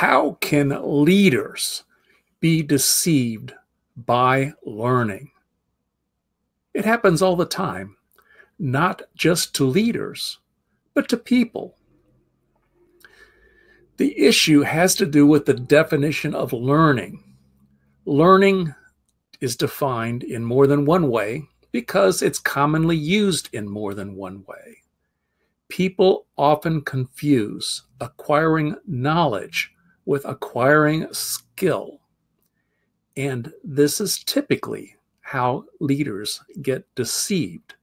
How can leaders be deceived by learning? It happens all the time, not just to leaders, but to people. The issue has to do with the definition of learning. Learning is defined in more than one way because it's commonly used in more than one way. People often confuse acquiring knowledge with acquiring skill. And this is typically how leaders get deceived.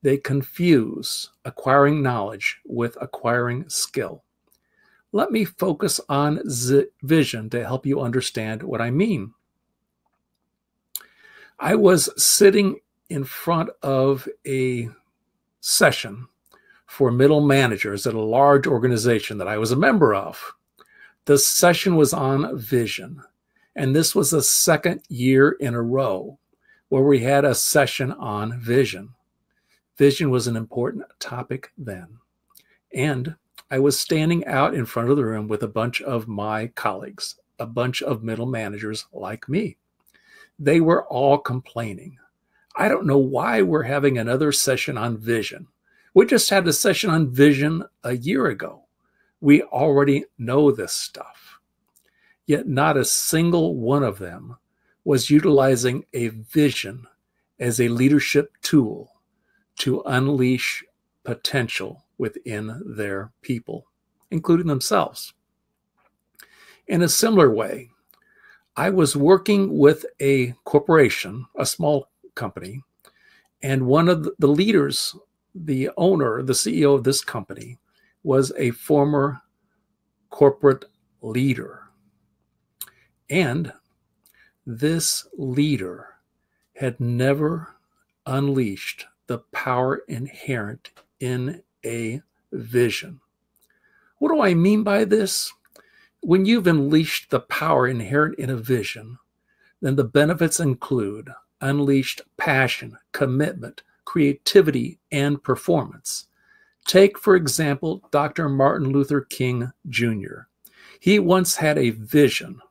They confuse acquiring knowledge with acquiring skill. Let me focus on vision to help you understand what I mean. I was sitting in front of a session for middle managers at a large organization that I was a member of. The session was on vision, and this was the second year in a row where we had a session on vision. Vision was an important topic then, and I was standing out in front of the room with a bunch of my colleagues, a bunch of middle managers like me. They were all complaining. I don't know why we're having another session on vision. We just had a session on vision a year ago. We already know this stuff. Yet not a single one of them was utilizing a vision as a leadership tool to unleash potential within their people, including themselves. In a similar way, I was working with a corporation, a small company, and one of the leaders, the owner, the CEO of this company, was a former corporate leader. And this leader had never unleashed the power inherent in a vision. What do I mean by this? When you've unleashed the power inherent in a vision, then the benefits include unleashed passion, commitment, creativity, and performance. Take, for example, Dr. Martin Luther King Jr. He once had a vision.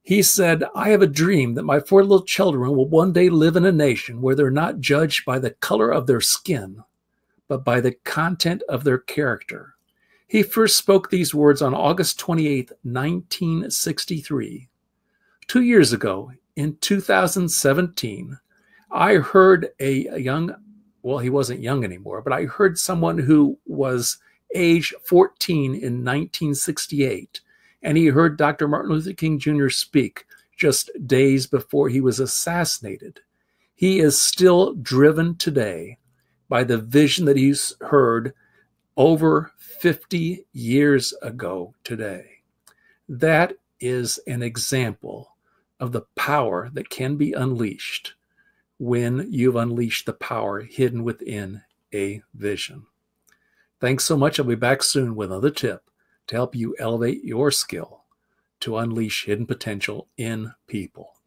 He said, "I have a dream that my 4 little children will one day live in a nation where they're not judged by the color of their skin, but by the content of their character." He first spoke these words on August 28, 1963. 2 years ago, in 2017, I heard he wasn't young anymore, but I heard someone who was age 14 in 1968, and he heard Dr. Martin Luther King Jr. speak just days before he was assassinated. He is still driven today by the vision that he's heard over 50 years ago today. That is an example of the power that can be unleashed when you've unleashed the power hidden within a vision. Thanks so much. I'll be back soon with another tip to help you elevate your skill to unleash hidden potential in people.